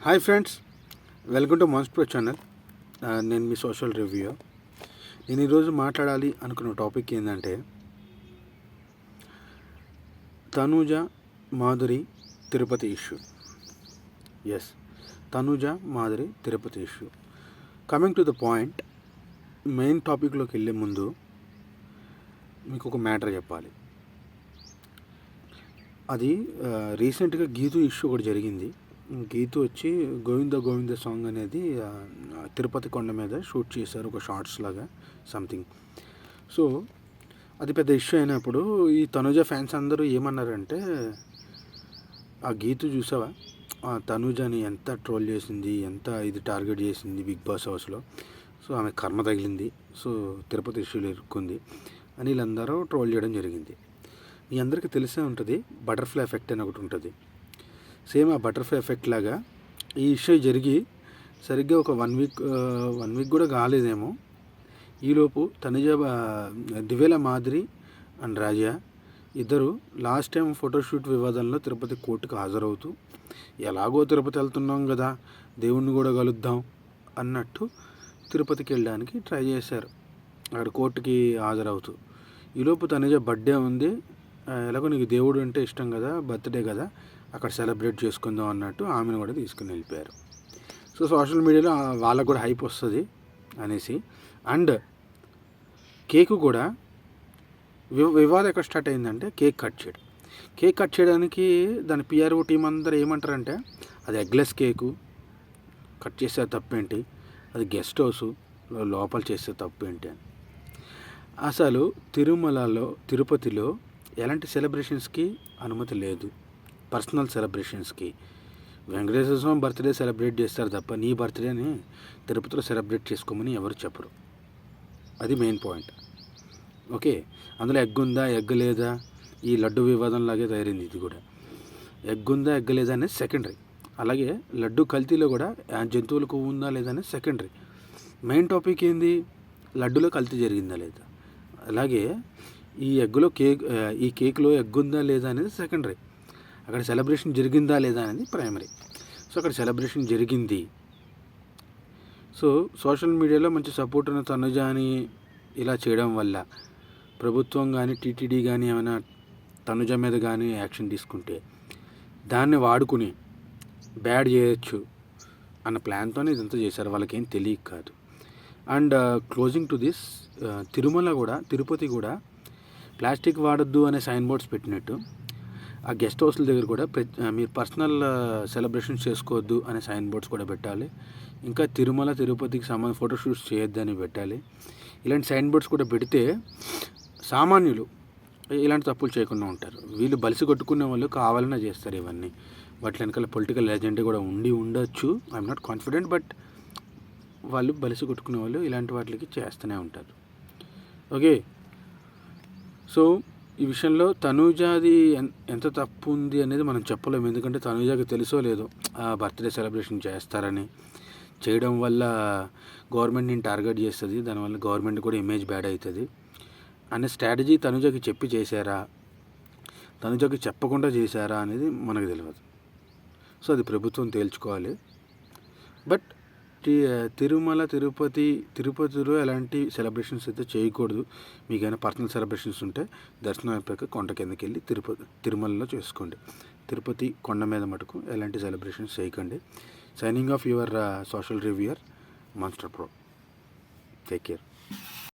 Hi friends, welcome to Mans Pro channel. నేను మీ social review. నేను ఈరోజు మాట్లాడాలి అనుకున్న టాపిక్ ఏంటంటే Tanuja Madhuri Tirupati issue. Yes, Tanuja Madhuri Tirupati issue. Coming to the point, main టాపిక్లోకి వెళ్ళే ముందు మీకు ఒక మ్యాటర్ చెప్పాలి. అది రీసెంట్గా గీతు ఇష్యూ ఒకటి జరిగింది. గీతు వచ్చి గోవింద గోవింద సాంగ్ అనేది తిరుపతి కొండ మీద షూట్ చేశారు, ఒక షార్ట్స్ లాగా సంథింగ్. సో అది పెద్ద ఇష్యూ అయినప్పుడు ఈ తనుజ ఫ్యాన్స్ అందరూ ఏమన్నారంటే, ఆ గీతు చూసావా, ఆ తనుజని ఎంత ట్రోల్ చేసింది, ఎంత ఇది టార్గెట్ చేసింది బిగ్ బాస్ హౌస్లో. సో ఆమె కర్మ తగిలింది, సో తిరుపతి ఇష్యూలో ఇరుక్కుంది అని వీళ్ళందరూ ట్రోల్ చేయడం జరిగింది. మీ అందరికీ తెలిసే ఉంటుంది, బటర్ఫ్లై ఎఫెక్ట్ అని ఒకటి ఉంటుంది. సేమ్ ఆ బటర్ఫ్లై ఎఫెక్ట్ లాగా ఈ ఇష్యూ జరిగి సరిగ్గా ఒక వన్ వీక్ కూడా కాలేదేమో. ఈలోపు తనుజ, దివ్యల మాధురి అండ్ రాజా ఇద్దరు లాస్ట్ టైం ఫోటోషూట్ వివాదంలో తిరుపతి కోర్టుకు హాజరవుతూ, ఎలాగో తిరుపతి వెళ్తున్నాం కదా, దేవుణ్ణి కూడా కలుద్దాం అన్నట్టు తిరుపతికి వెళ్ళడానికి ట్రై చేశారు. అక్కడ కోర్టుకి హాజరవుతూ ఈలోపు తనుజ బర్త్డే ఉంది, ఎలాగో నీకు దేవుడు అంటే ఇష్టం కదా, బర్త్డే కదా, అక్కడ సెలబ్రేట్ చేసుకుందాం అన్నట్టు ఆమెను కూడా తీసుకుని వెళ్ళిపోయారు. సో సోషల్ మీడియాలో వాళ్ళకు కూడా హైప్ వస్తుంది అనేసి. అండ్ కేకు కూడా వివాదం ఎక్కడ స్టార్ట్ అయిందంటే కేక్ కట్ చేయడానికి దాని పిఆర్ఓ టీం అందరూ ఏమంటారంటే, అది ఎగ్లెస్ కేకు, కట్ చేసే తప్పేంటి, అది గెస్ట్ హౌస్ లోపల చేసే తప్పేంటి అని. అసలు తిరుపతిలో ఎలాంటి సెలబ్రేషన్స్కి అనుమతి లేదు. పర్సనల్ సెలబ్రేషన్స్కి వెంకటేశ్వర స్వామి బర్త్డే సెలబ్రేట్ చేస్తారు తప్ప నీ బర్త్డేని తిరుపతిలో సెలబ్రేట్ చేసుకోమని ఎవరు చెప్పరు. అది మెయిన్ పాయింట్. ఓకే, అందులో ఎగ్ ఉందా ఎగ్ లేదా, ఈ లడ్డు వివాదంలాగే తయారైంది. ఇది కూడా ఎగ్ ఉందా ఎగ్ లేదా అనేది సెకండరీ. అలాగే లడ్డు కల్తీలో కూడా జంతువులకు ఉందా లేదా అనేది సెకండరీ. మెయిన్ టాపిక్ ఏంది, లడ్డులో కల్తీ జరిగిందా లేదా. అలాగే ఈ కేక్లో ఎగ్ ఉందా లేదా అనేది సెకండరీ. అక్కడ సెలబ్రేషన్ జరిగిందా లేదా అనేది ప్రైమరీ. సో అక్కడ సెలబ్రేషన్ జరిగింది. సో సోషల్ మీడియాలో మంచి సపోర్ట్ ఉన్న తనుజ అని ఇలా చేయడం వల్ల ప్రభుత్వం కానీ టీటీడీ కానీ ఏమైనా తనుజ మీద కానీ యాక్షన్ తీసుకుంటే దాన్ని వాడుకుని బ్యాడ్ చేయొచ్చు అన్న ప్లాన్తోనే ఇదంతా చేశారు. వాళ్ళకేం తెలియక కాదు. And closing to this, Tirupati కూడా ప్లాస్టిక్ వాడొద్దు అనే సైన్ బోర్డ్స్ పెట్టినట్టు ఆ గెస్ట్ హౌస్ల దగ్గర కూడా మీరు పర్సనల్ సెలబ్రేషన్స్ చేసుకోవద్దు అనే సైన్ బోర్డ్స్ కూడా పెట్టాలి. ఇంకా తిరుపతికి సంబంధించిన ఫోటోషూట్స్ చేయొద్దని పెట్టాలి. ఇలాంటి సైన్ బోర్డ్స్ కూడా పెడితే సామాన్యులు ఇలాంటి తప్పులు చేయకుండా ఉంటారు. వీళ్ళు బలిసి కొట్టుకునే వాళ్ళు కావాలనే చేస్తారు ఇవన్నీ. వాటి వెనకాల పొలిటికల్ ఏజెండా కూడా ఉండొచ్చు. ఐఎమ్ నాట్ కాన్ఫిడెంట్, బట్ వాళ్ళు బలిసి కొట్టుకునే వాళ్ళు ఇలాంటి వాటికి చేస్తూనే ఉంటారు. ఓకే, సో ఈ విషయంలో తనూజాది ఎంత తప్పు ఉంది అనేది మనం చెప్పలేము. ఎందుకంటే తనూజాకి తెలుసో లేదో ఆ బర్త్డే సెలబ్రేషన్ చేస్తారని, చేయడం వల్ల గవర్నమెంట్ని టార్గెట్ చేస్తుంది, దానివల్ల గవర్నమెంట్ కూడా ఇమేజ్ బ్యాడ్ అవుతుంది అనే స్ట్రాటజీ తనూజాకి చెప్పి చేశారా, తనూజాకి చెప్పకుండా చేశారా అనేది మనకు తెలియదు. సో అది ప్రభుత్వం తేల్చుకోవాలి. బట్ తిరుపతిలో ఎలాంటి సెలబ్రేషన్స్ అయితే చేయకూడదు. మీకైనా పర్సనల్ సెలబ్రేషన్స్ ఉంటే దర్శనం అయిపోయాక కొండ కిందకి వెళ్ళి తిరుమలలో చేసుకోండి. తిరుపతి కొండ మీద మటుకు ఎలాంటి సెలబ్రేషన్స్ చేయకండి. Signing off your social reviewer monster pro. Take care.